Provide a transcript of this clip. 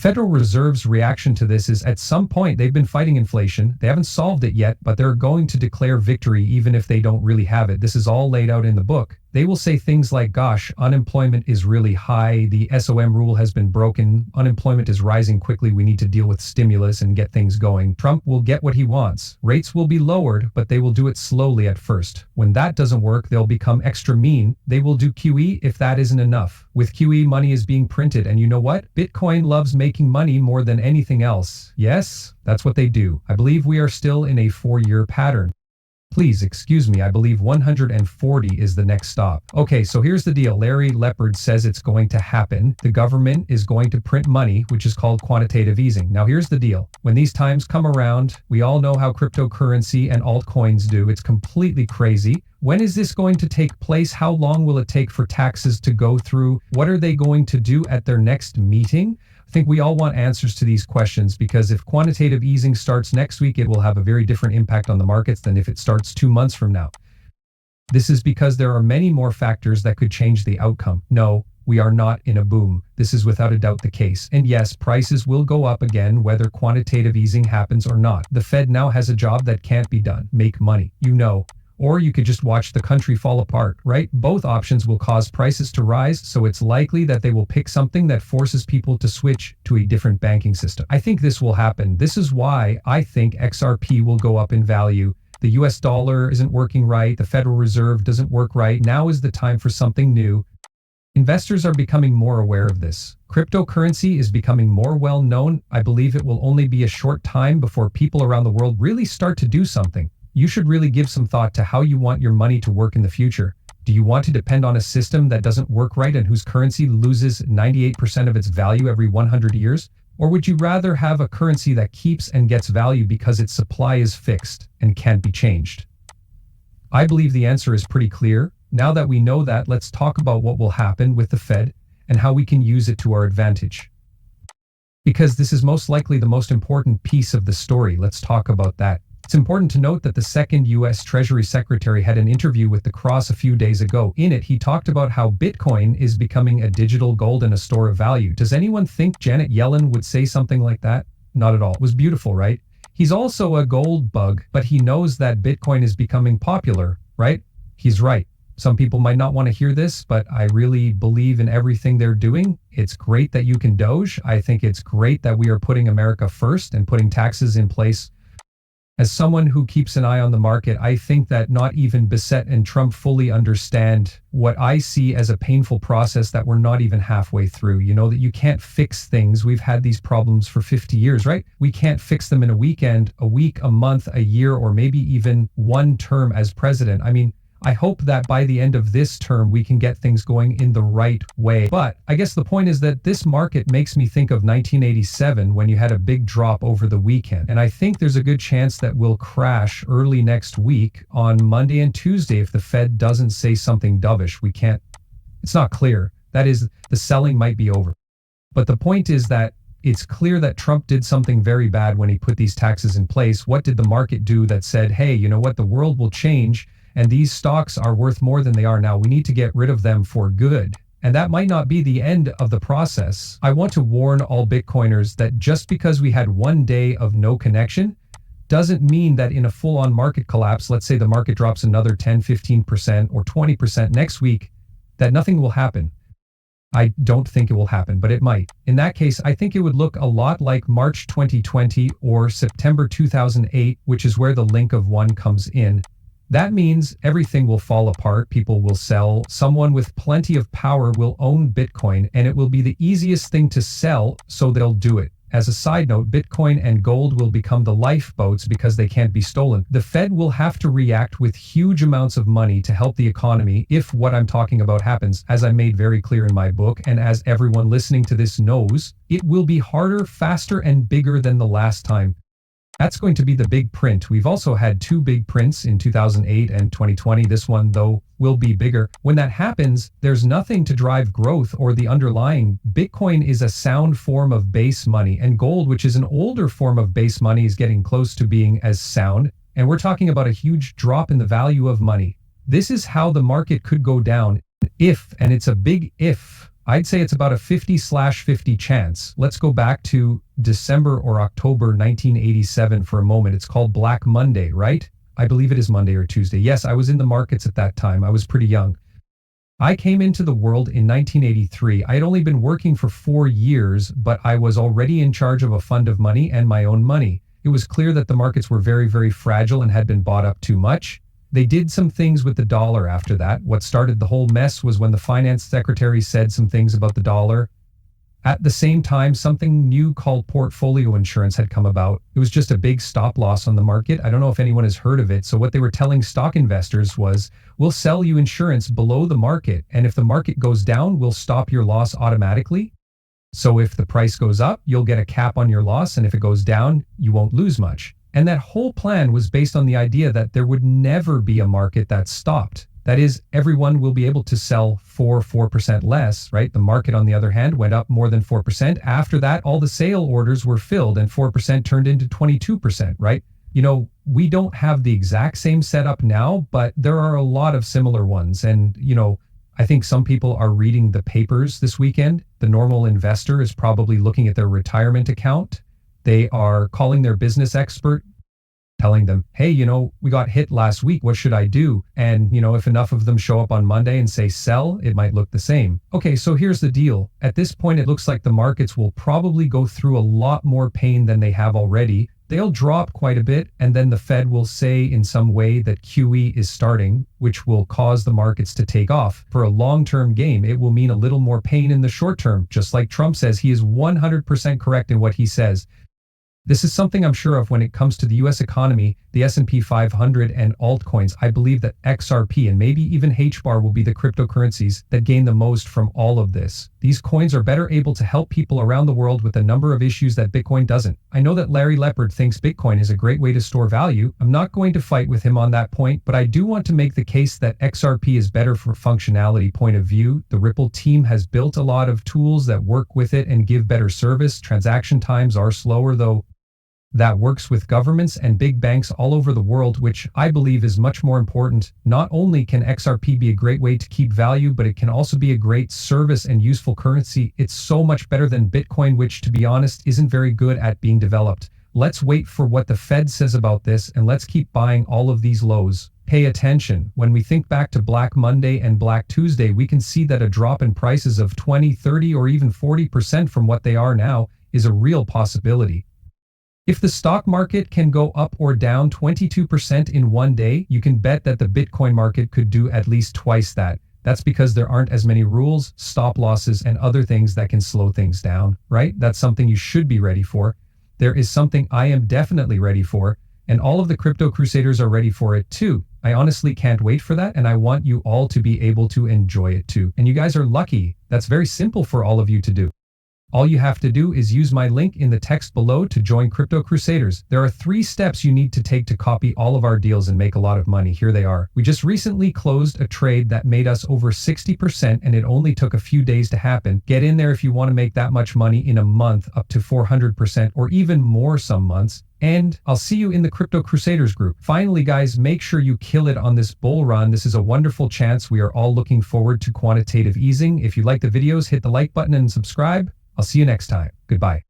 Federal Reserve's reaction to this is at some point they've been fighting inflation. They haven't solved it yet, but they're going to declare victory even if they don't really have it. This is all laid out in the book. They will say things like, gosh, unemployment is really high. The SOM rule has been broken. Unemployment is rising quickly. We need to deal with stimulus and get things going. Trump will get what he wants. Rates will be lowered, but they will do it slowly at first. When that doesn't work, they'll become extra mean. They will do QE if that isn't enough. With QE, money is being printed. And you know what? Bitcoin loves making money more than anything else. Yes, that's what they do. I believe we are still in a 4-year pattern. Please excuse me, I believe 140 is the next stop. Okay, so here's the deal. Larry Lepard says it's going to happen. The government is going to print money, which is called quantitative easing. Now here's the deal. When these times come around, we all know how cryptocurrency and altcoins do. It's completely crazy. When is this going to take place? How long will it take for taxes to go through? What are they going to do at their next meeting? I think we all want answers to these questions because if quantitative easing starts next week, it will have a very different impact on the markets than if it starts 2 months from now. This is because there are many more factors that could change the outcome. No, we are not in a boom. This is without a doubt the case. And yes, prices will go up again whether quantitative easing happens or not. The Fed now has a job that can't be done. Make money. You know. Or you could just watch the country fall apart, right? Both options will cause prices to rise, so it's likely that they will pick something that forces people to switch to a different banking system. I think this will happen. This is why I think XRP will go up in value. The US dollar isn't working right. The Federal Reserve doesn't work right. Now is the time for something new. Investors are becoming more aware of this. Cryptocurrency is becoming more well known. I believe it will only be a short time before people around the world really start to do something. You should really give some thought to how you want your money to work in the future. Do you want to depend on a system that doesn't work right and whose currency loses 98% of its value every 100 years? Or would you rather have a currency that keeps and gets value because its supply is fixed and can't be changed? I believe the answer is pretty clear. Now that we know that, let's talk about what will happen with the Fed and how we can use it to our advantage. Because this is most likely the most important piece of the story. Let's talk about that. It's important to note that the second U.S. Treasury Secretary had an interview with the Cross a few days ago. In it, he talked about how Bitcoin is becoming a digital gold and a store of value. Does anyone think Janet Yellen would say something like that? Not at all. It was beautiful, right? He's also a gold bug, but he knows that Bitcoin is becoming popular, right? He's right. Some people might not want to hear this, but I really believe in everything they're doing. It's great that you can Doge. I think it's great that we are putting America first and putting taxes in place. As someone who keeps an eye on the market, I think that not even Bissett and Trump fully understand what I see as a painful process that we're not even halfway through. You know, that you can't fix things. We've had these problems for 50 years, right? We can't fix them in a weekend, a week, a month, a year, or maybe even one term as president. I mean, I hope that by the end of this term, we can get things going in the right way. But I guess the point is that this market makes me think of 1987 when you had a big drop over the weekend. And I think there's a good chance that we'll crash early next week on Monday and Tuesday if the Fed doesn't say something dovish. It's not clear. That is, the selling might be over. But the point is that it's clear that Trump did something very bad when he put these taxes in place. What did the market do that said, hey, you know what, the world will change and these stocks are worth more than they are now. We need to get rid of them for good. And that might not be the end of the process. I want to warn all Bitcoiners that just because we had 1 day of no connection doesn't mean that in a full-on market collapse, let's say the market drops another 10, 15% or 20% next week, that nothing will happen. I don't think it will happen, but it might. In that case, I think it would look a lot like March 2020 or September 2008, which is where the link of one comes in. That means everything will fall apart, people will sell, someone with plenty of power will own Bitcoin, and it will be the easiest thing to sell, so they'll do it. As a side note, Bitcoin and gold will become the lifeboats because they can't be stolen. The Fed will have to react with huge amounts of money to help the economy if what I'm talking about happens. As I made very clear in my book, and as everyone listening to this knows, it will be harder, faster, and bigger than the last time. That's going to be the big print. We've also had 2 big prints in 2008 and 2020. This one, though, will be bigger. When that happens, there's nothing to drive growth or the underlying. Bitcoin is a sound form of base money, and gold, which is an older form of base money, is getting close to being as sound. And we're talking about a huge drop in the value of money. This is how the market could go down if, and it's a big if, I'd say it's about a 50/50 chance. Let's go back to December or October 1987 for a moment. It's called Black Monday, right? I believe it is Monday or Tuesday. Yes, I was in the markets at that time. I was pretty young. I came into the world in 1983. I had only been working for 4 years, but I was already in charge of a fund of money and my own money. It was clear that the markets were very, very fragile and had been bought up too much. They did some things with the dollar after that. What started the whole mess was when the finance secretary said some things about the dollar. At the same time, something new called portfolio insurance had come about. It was just a big stop loss on the market. I don't know if anyone has heard of it. So what they were telling stock investors was, we'll sell you insurance below the market, and if the market goes down, we'll stop your loss automatically. So if the price goes up, you'll get a cap on your loss, and if it goes down, you won't lose much. And that whole plan was based on the idea that there would never be a market that stopped. That is, everyone will be able to sell for 4% less, right? The market, on the other hand, went up more than 4%. After that, all the sale orders were filled and 4% turned into 22%, right? You know, we don't have the exact same setup now, but there are a lot of similar ones. And, you know, I think some people are reading the papers this weekend. The normal investor is probably looking at their retirement account. They are calling their business expert, telling them, hey, you know, we got hit last week. What should I do? And, you know, if enough of them show up on Monday and say sell, it might look the same. Okay, so here's the deal. At this point, it looks like the markets will probably go through a lot more pain than they have already. They'll drop quite a bit, and then the Fed will say in some way that QE is starting, which will cause the markets to take off. For a long-term game, it will mean a little more pain in the short term, just like Trump says. He is 100% correct in what he says. This is something I'm sure of when it comes to the US economy, the S&P 500 and altcoins. I believe that XRP and maybe even HBAR will be the cryptocurrencies that gain the most from all of this. These coins are better able to help people around the world with a number of issues that Bitcoin doesn't. I know that Larry Lepard thinks Bitcoin is a great way to store value. I'm not going to fight with him on that point, but I do want to make the case that XRP is better from a functionality point of view. The Ripple team has built a lot of tools that work with it and give better service. Transaction times are slower, though. That works with governments and big banks all over the world, which I believe is much more important. Not only can XRP be a great way to keep value, but it can also be a great service and useful currency. It's so much better than Bitcoin, which, to be honest, isn't very good at being developed. Let's wait for what the Fed says about this, and let's keep buying all of these lows. Pay attention. When we think back to Black Monday and Black Tuesday, we can see that a drop in prices of 20, 30, or even 40% from what they are now is a real possibility. If the stock market can go up or down 22% in one day, you can bet that the Bitcoin market could do at least twice that. That's because there aren't as many rules, stop losses, and other things that can slow things down, right? That's something you should be ready for. There is something I am definitely ready for, and all of the crypto crusaders are ready for it too. I honestly can't wait for that, and I want you all to be able to enjoy it too. And you guys are lucky. That's very simple for all of you to do. All you have to do is use my link in the text below to join Crypto Crusaders. There are 3 steps you need to take to copy all of our deals and make a lot of money. Here they are. We just recently closed a trade that made us over 60%, and it only took a few days to happen. Get in there if you want to make that much money in a month, up to 400% or even more some months. And I'll see you in the Crypto Crusaders group. Finally, guys, make sure you kill it on this bull run. This is a wonderful chance. We are all looking forward to quantitative easing. If you like the videos, hit the like button and subscribe. I'll see you next time. Goodbye.